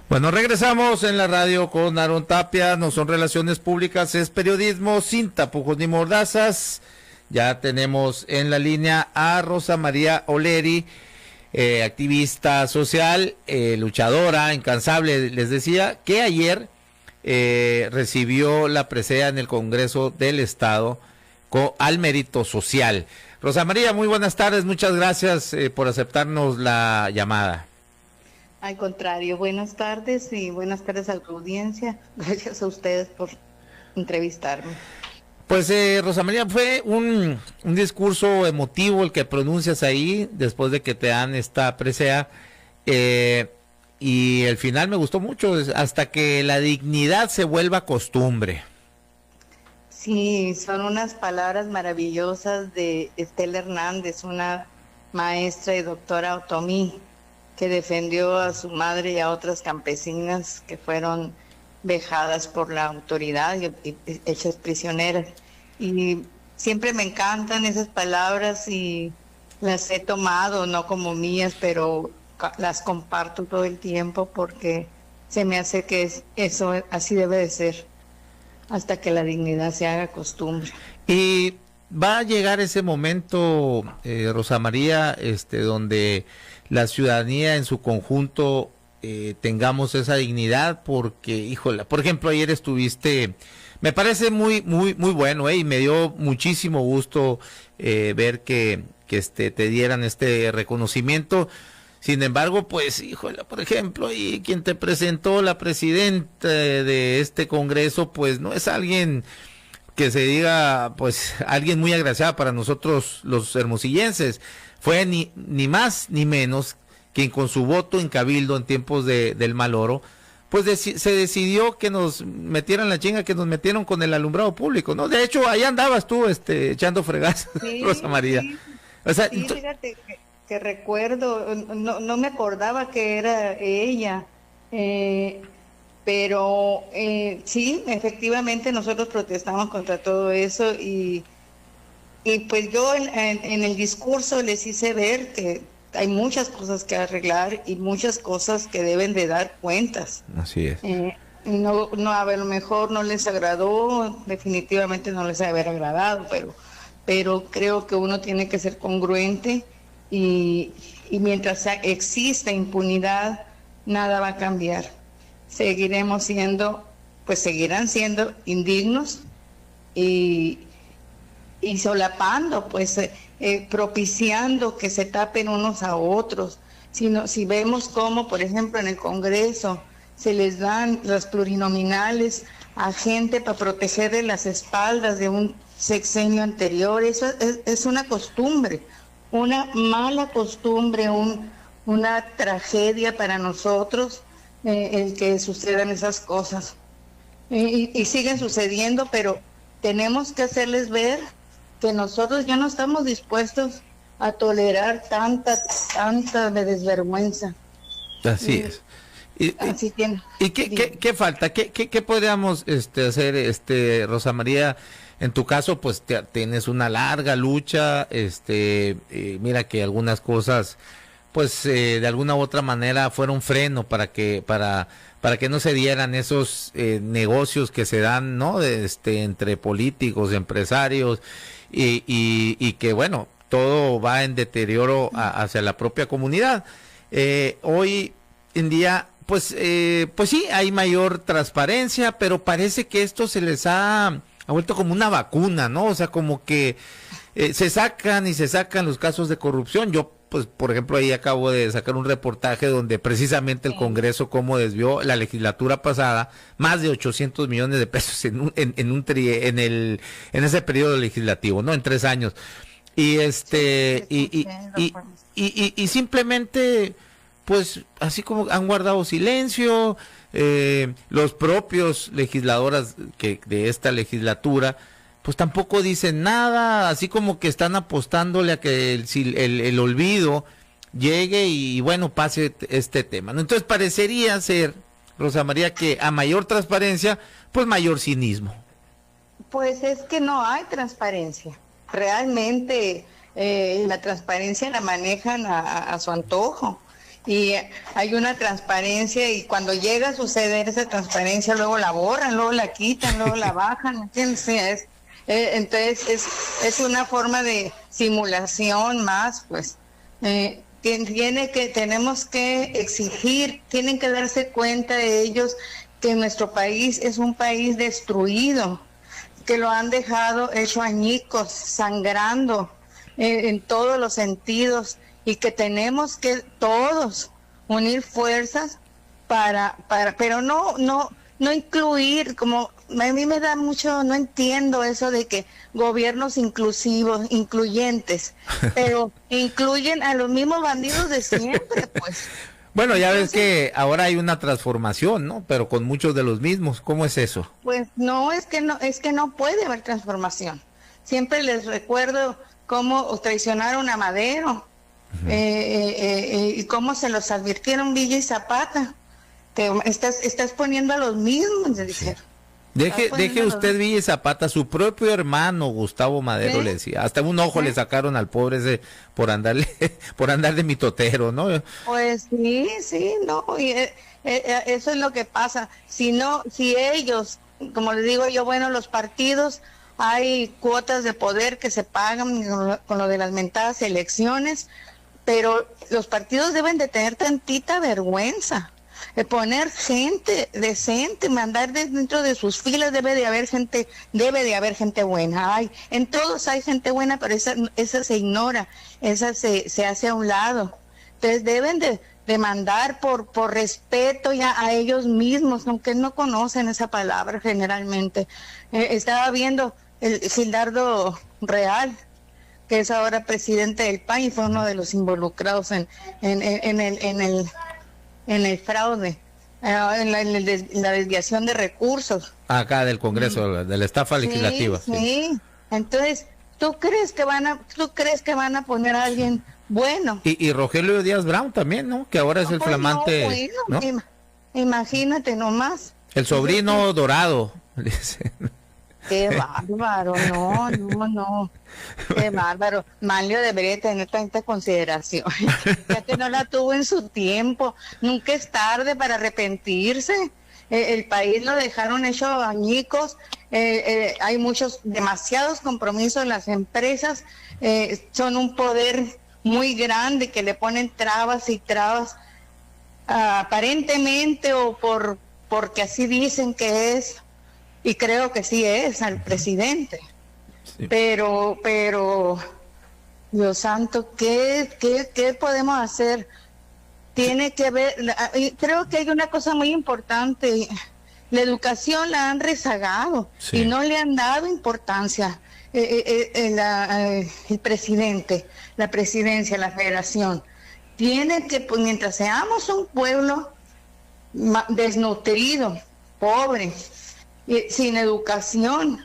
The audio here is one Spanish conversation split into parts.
Bueno, regresamos en la radio con Aarón Tapia. No son relaciones públicas, es periodismo sin tapujos ni mordazas. Ya tenemos en la línea a Rosa María Oleri, activista social, luchadora, incansable, les decía, que ayer recibió la presea en el Congreso del Estado al mérito social. Rosa María, muy buenas tardes, muchas gracias por aceptarnos la llamada. Al contrario, buenas tardes y buenas tardes a la audiencia. Gracias a ustedes por entrevistarme. Pues Rosa María, fue un discurso emotivo el que pronuncias ahí después de que te dan esta presea, y el final me gustó mucho, hasta que la dignidad se vuelva costumbre. Sí, son unas palabras maravillosas de Estela Hernández, una maestra y doctora otomí, que defendió a su madre y a otras campesinas que fueron vejadas por la autoridad y hechas prisioneras. Y siempre me encantan esas palabras y las he tomado, no como mías, pero las comparto todo el tiempo porque se me hace que eso así debe de ser, hasta que la dignidad se haga costumbre. Y va a llegar ese momento, Rosa María, donde la ciudadanía en su conjunto tengamos esa dignidad, porque, híjola, por ejemplo, ayer estuviste, me parece muy bueno, y me dio muchísimo gusto ver que te dieran este reconocimiento. Sin embargo, pues, híjola, por ejemplo, y quien te presentó, la presidenta de este Congreso, pues no es alguien que se diga, pues, alguien muy agraciado para nosotros los hermosillenses. Fue ni más ni menos quien con su voto en Cabildo en tiempos del mal oro, pues se decidió que nos metieran la chinga que nos metieron con el alumbrado público, ¿no? De hecho, ahí andabas tú echando fregazos, sí, Rosa María. Sí, o sea, sí, fíjate que recuerdo, no me acordaba que era ella, pero sí, efectivamente nosotros protestamos contra todo eso y pues yo en el discurso les hice ver que hay muchas cosas que arreglar y muchas cosas que deben de dar cuentas. Así es. No, a lo mejor no les agradó, definitivamente no les debe haber agradado, pero creo que uno tiene que ser congruente y mientras exista impunidad, nada va a cambiar. Seguirán siendo indignos y solapando, pues propiciando que se tapen unos a otros. Si vemos cómo, por ejemplo, en el Congreso se les dan las plurinominales a gente para protegerle las espaldas de un sexenio anterior, eso es una costumbre, una mala costumbre, una tragedia para nosotros, el que sucedan esas cosas. Y siguen sucediendo, pero tenemos que hacerles ver que nosotros ya no estamos dispuestos a tolerar tanta desvergüenza. Así es. Así tiene. ¿Y qué falta? ¿Qué podríamos hacer, Rosa María? En tu caso, pues tienes una larga lucha, mira que algunas cosas, pues de alguna u otra manera fueron freno para que no se dieran esos negocios que se dan, ¿no? Entre políticos, empresarios, y que bueno, todo va en deterioro hacia la propia comunidad. Hoy en día, pues sí, hay mayor transparencia, pero parece que esto se les ha vuelto como una vacuna, ¿no? O sea, como que se sacan los casos de corrupción. Yo, pues, por ejemplo, ahí acabo de sacar un reportaje donde precisamente el Congreso cómo desvió la legislatura pasada más de 800 millones de pesos en ese periodo legislativo, ¿no? En 3 años. Y y simplemente, pues, así como han guardado silencio, los propios legisladoras de esta legislatura, pues tampoco dicen nada, así como que están apostándole a que el olvido llegue y bueno, pase este tema, ¿no? Entonces parecería ser, Rosa María, que a mayor transparencia, pues mayor cinismo. Pues es que no hay transparencia. Realmente la transparencia la manejan a su antojo. Y hay una transparencia y cuando llega a suceder esa transparencia luego la borran, luego la quitan, luego la bajan, ¿me entiendes? Sí, entonces es una forma de simulación más, pues. Tenemos que exigir, tienen que darse cuenta de ellos que nuestro país es un país destruido, que lo han dejado hecho añicos, sangrando en todos los sentidos, y que tenemos que todos unir fuerzas pero no incluir, como a mí me da mucho, no entiendo eso de que gobiernos inclusivos, incluyentes, pero incluyen a los mismos bandidos de siempre, pues. Bueno, ya ves que ahora hay una transformación, ¿no? Pero con muchos de los mismos, ¿cómo es eso? Pues es que no puede haber transformación. Siempre les recuerdo cómo traicionaron a Madero, y cómo se los advirtieron Villa y Zapata. Estás poniendo a los mismos, le dijeron. Deje usted Villa y Zapata, su propio hermano Gustavo Madero, ¿sí? Le decía, hasta un ojo, ¿sí? Le sacaron al pobre ese por andar de mitotero, ¿no? Pues sí, no, y eso es lo que pasa. Si ellos, como les digo yo, bueno, los partidos, hay cuotas de poder que se pagan con lo de las mentadas elecciones, pero los partidos deben de tener tantita vergüenza, de poner gente decente, mandar dentro de sus filas. Debe de haber gente buena. En todos hay gente buena, pero esa se ignora, esa se hace a un lado. Entonces deben de mandar por respeto ya a ellos mismos, aunque no conocen esa palabra generalmente. Estaba viendo el Gildardo Real, que es ahora presidente del PAN y fue uno de los involucrados en el fraude, en la desviación de recursos. Acá del Congreso, de la estafa legislativa. Sí. Entonces, ¿tú crees que van a poner a alguien bueno? Y Rogelio Díaz Brown también, ¿no? Que ahora es el flamante. ¿No? Imagínate nomás. El sobrino dorado. Qué bárbaro, no. Qué bárbaro. Manlio debería tener tanta consideración. Ya que no la tuvo en su tiempo. Nunca es tarde para arrepentirse. El país lo dejaron hecho añicos. Hay demasiados compromisos en las empresas. Son un poder muy grande que le ponen trabas y trabas, aparentemente o porque así dicen que es. Y creo que sí es al presidente. Sí. Pero, Dios santo, ¿qué podemos hacer? Tiene que ver, creo que hay una cosa muy importante. La educación la han rezagado, sí, y no le han dado importancia el presidente, la presidencia, la federación. Tiene que, pues, mientras seamos un pueblo desnutrido, pobre, sin educación,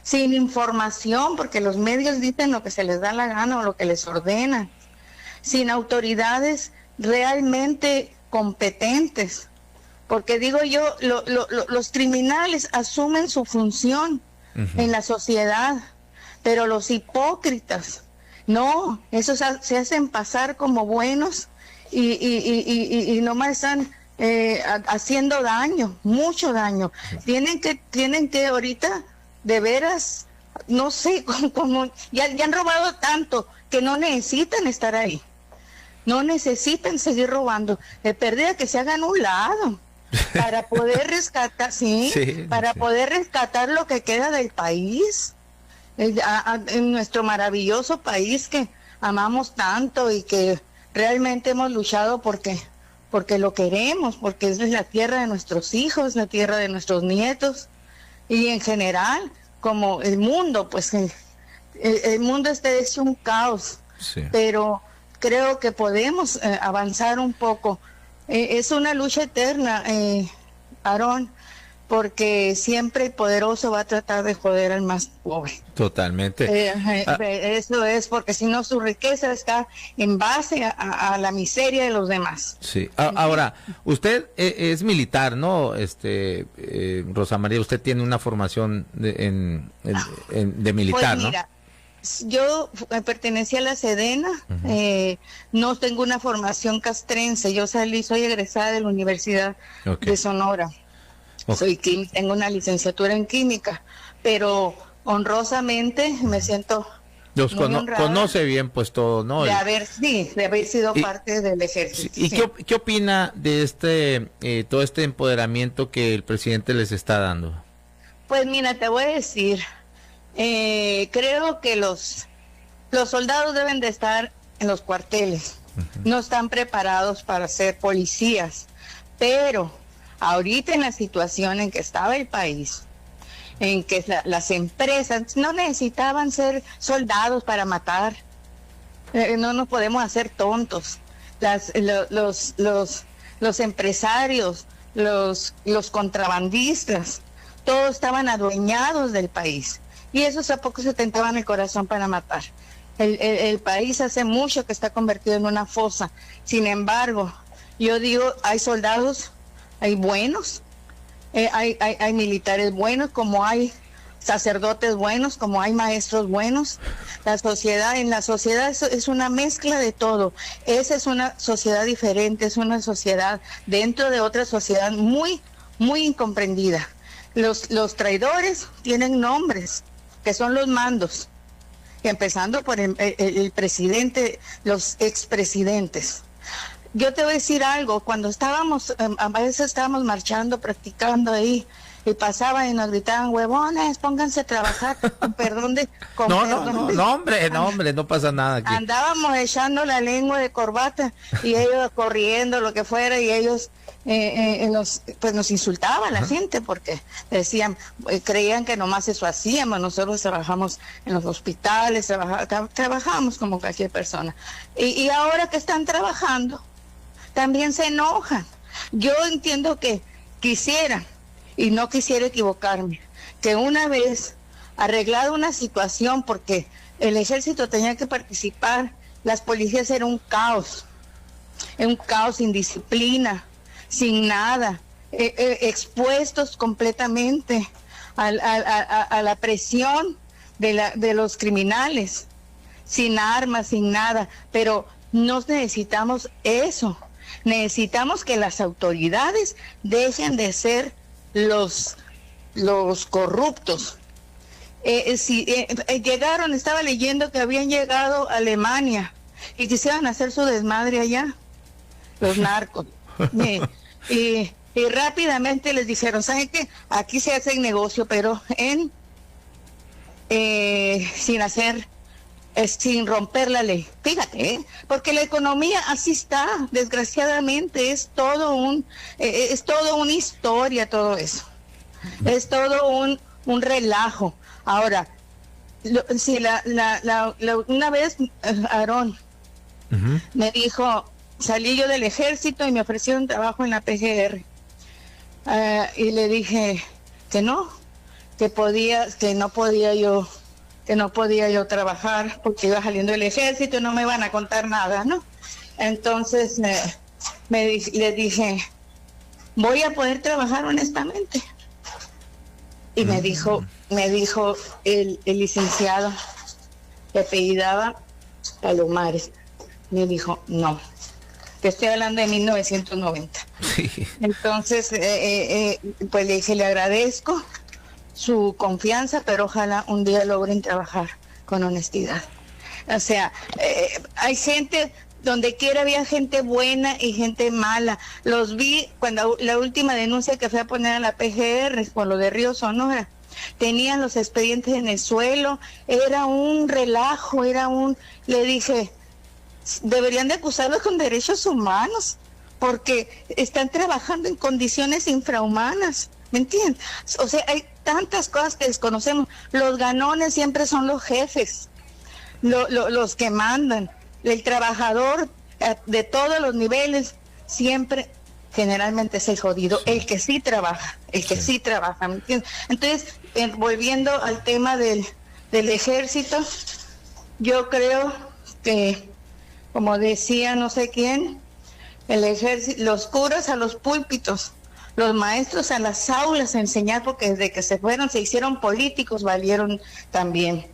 sin información, porque los medios dicen lo que se les da la gana o lo que les ordenan, sin autoridades realmente competentes, porque digo yo, los criminales asumen su función en la sociedad, pero los hipócritas no, esos se hacen pasar como buenos y nomás están haciendo daño, mucho daño. Tienen que ahorita, de veras, no sé, como ya han robado tanto que no necesitan estar ahí. No necesitan seguir robando. De pérdida que se hagan un lado para poder rescatar, poder rescatar lo que queda del país, en nuestro maravilloso país que amamos tanto y que realmente hemos luchado porque lo queremos, porque es la tierra de nuestros hijos, la tierra de nuestros nietos, y en general, como el mundo, pues el mundo está hecho un caos, sí, pero creo que podemos avanzar un poco. Es una lucha eterna, Aarón, porque siempre el poderoso va a tratar de joder al más pobre. Totalmente. Eso es, porque si no su riqueza está en base a la miseria de los demás. Sí. Ahora, usted es militar, ¿no? Rosa María, usted tiene una formación de militar, pues mira, ¿no? yo pertenecía a la Sedena, no tengo una formación castrense, yo soy egresada de la Universidad de Sonora, tengo una licenciatura en química, pero honrosamente me siento muy honrada. Conoce bien pues todo, ¿no? De haber sido parte del ejército. ¿Y qué opina de todo este empoderamiento que el presidente les está dando? Pues mira, te voy a decir, creo que los soldados deben de estar en los cuarteles, no están preparados para ser policías, pero ahorita en la situación en que estaba el país, en que las empresas no necesitaban ser soldados para matar, no nos podemos hacer tontos, los empresarios, los contrabandistas, todos estaban adueñados del país y esos a poco se tentaban el corazón para matar. El país hace mucho que está convertido en una fosa. Sin embargo, yo digo, hay soldados, hay buenos, hay militares buenos, como hay sacerdotes buenos, como hay maestros buenos. En la sociedad es una mezcla de todo. Esa es una sociedad diferente, es una sociedad dentro de otra sociedad muy, muy incomprendida. Los traidores tienen nombres, que son los mandos, empezando por el presidente, los expresidentes. Yo te voy a decir algo, cuando a veces estábamos marchando, practicando ahí, y pasaban y nos gritaban, huevones, pónganse a trabajar, con perdón de... hombre, no pasa nada aquí. Andábamos echando la lengua de corbata, y ellos corriendo, lo que fuera, y ellos... pues nos insultaba la gente porque decían, creían que nomás eso hacíamos. Nosotros trabajamos en los hospitales, trabajamos como cualquier persona, y ahora que están trabajando también se enojan. Yo entiendo que quisiera, y no quisiera equivocarme, que una vez arreglada una situación, porque el ejército tenía que participar, las policías era un caos sin disciplina, sin nada, expuestos completamente a la presión de los criminales, sin armas, sin nada. Pero no necesitamos eso, necesitamos que las autoridades dejen de ser los corruptos. Llegaron, estaba leyendo que habían llegado a Alemania y quisieran hacer su desmadre allá, los narcos. Y rápidamente les dijeron, ¿saben qué? Aquí se hace el negocio, pero sin romper la ley. Fíjate, porque la economía así está, desgraciadamente, es todo una historia todo eso. Es todo un relajo. Ahora, una vez Aarón me dijo, salí yo del ejército y me ofrecieron trabajo en la PGR. Y le dije que no podía yo trabajar porque iba saliendo del ejército y no me iban a contar nada, ¿no? Entonces le dije, voy a poder trabajar honestamente. Y me dijo el licenciado, que apellidaba Palomares, me dijo, no. Te estoy hablando de 1990. Sí. Entonces, pues le dije, le agradezco su confianza, pero ojalá un día logren trabajar con honestidad. O sea, hay gente, donde quiera había gente buena y gente mala. Los vi cuando la última denuncia que fui a poner a la PGR por lo de Río Sonora. Tenían los expedientes en el suelo, era un relajo, le dije, deberían de acusarlos con derechos humanos, porque están trabajando en condiciones infrahumanas, ¿me entiendes? O sea, hay tantas cosas que desconocemos. Los ganones siempre son los jefes, los que mandan. El trabajador de todos los niveles siempre generalmente es el jodido, el que sí trabaja, ¿me entiendes? Entonces, volviendo al tema del ejército, yo creo que, como decía no sé quién, el ejército, los curas a los púlpitos, los maestros a las aulas a enseñar, porque desde que se fueron se hicieron políticos, valieron también.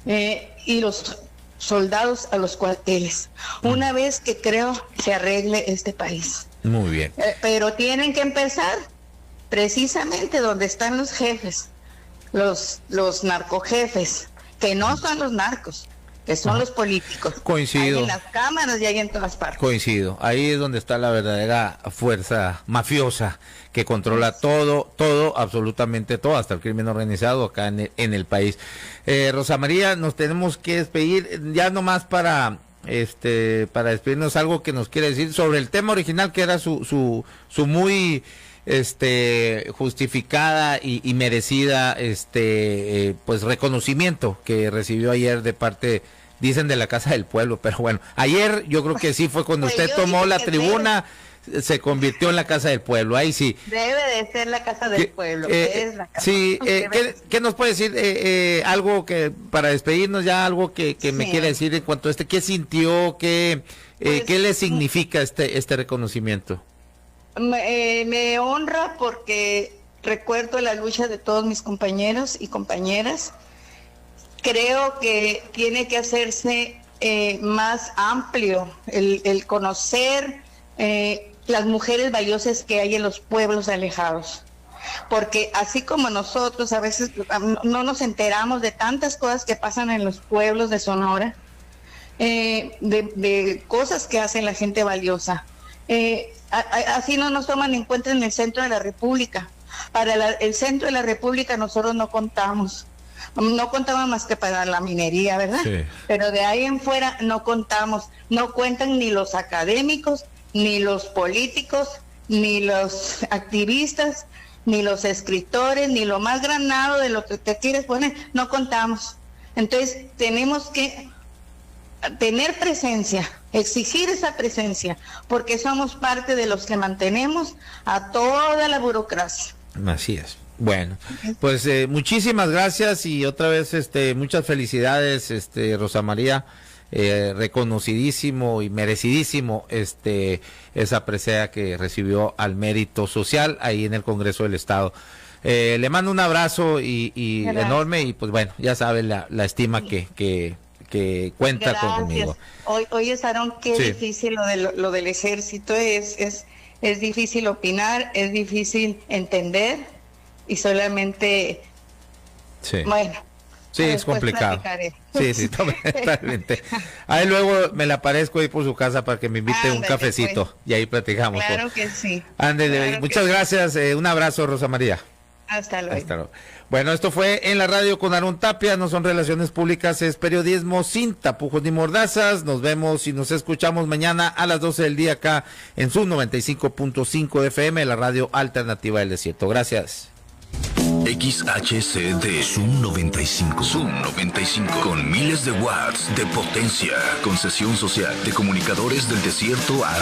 y los soldados a los cuarteles, una vez que creo se arregle este país. Muy bien. Pero tienen que empezar precisamente donde están los jefes, los narcojefes, que no son los narcos, que son los políticos. Coincido. Hay en las cámaras y hay en todas partes. Coincido. Ahí es donde está la verdadera fuerza mafiosa que controla todo, absolutamente todo, hasta el crimen organizado acá en el país. Rosa María, nos tenemos que despedir ya nomás para despedirnos, algo que nos quiere decir sobre el tema original, que era su muy justificada y merecida pues reconocimiento que recibió ayer de parte, dicen, de la Casa del Pueblo, pero bueno, ayer yo creo que sí fue cuando usted tomó la tribuna, se convirtió en la Casa del Pueblo, ahí sí. Debe de ser la Casa del Pueblo, es la casa. Sí, ¿qué nos puede decir, algo que, para despedirnos ya, algo que me quiere decir en cuanto a qué sintió, qué le significa este reconocimiento? Me honra porque recuerdo la lucha de todos mis compañeros y compañeras. Creo que tiene que hacerse más amplio el conocer las mujeres valiosas que hay en los pueblos alejados. Porque así como nosotros a veces no nos enteramos de tantas cosas que pasan en los pueblos de Sonora, de cosas que hace la gente valiosa. Así no nos toman en cuenta en el centro de la República. Para el centro de la República nosotros no contamos más que para la minería, ¿verdad? Sí. Pero de ahí en fuera no contamos, no cuentan ni los académicos, ni los políticos, ni los activistas, ni los escritores, ni lo más granado de lo que te quieres poner, no contamos. Entonces tenemos que tener presencia, exigir esa presencia, porque somos parte de los que mantenemos a toda la burocracia. Así es. Bueno, pues muchísimas gracias y otra vez muchas felicidades, Rosa María, reconocidísimo y merecidísimo esa presea que recibió al mérito social ahí en el Congreso del Estado. Le mando un abrazo y enorme, y pues bueno, ya sabe la estima que cuenta conmigo. Oye, Sarón, qué difícil lo del ejército, es difícil opinar, es difícil entender, y solamente, bueno, sí, es complicado. Sí, totalmente. Ahí luego me le aparezco ahí por su casa para que me invite un cafecito, pues. Y ahí platicamos. Claro que sí. Ándale, muchas gracias, un abrazo, Rosa María. Hasta luego. Hasta luego. Bueno, esto fue En la Radio con Aarón Tapia. No son relaciones públicas, es periodismo sin tapujos ni mordazas. Nos vemos y nos escuchamos mañana a las 12 del día acá en Zoom 95.5 FM, la radio alternativa del desierto. Gracias. XHCD Zoom 95. Zoom 95. Con miles de watts de potencia. Concesión social de comunicadores del desierto a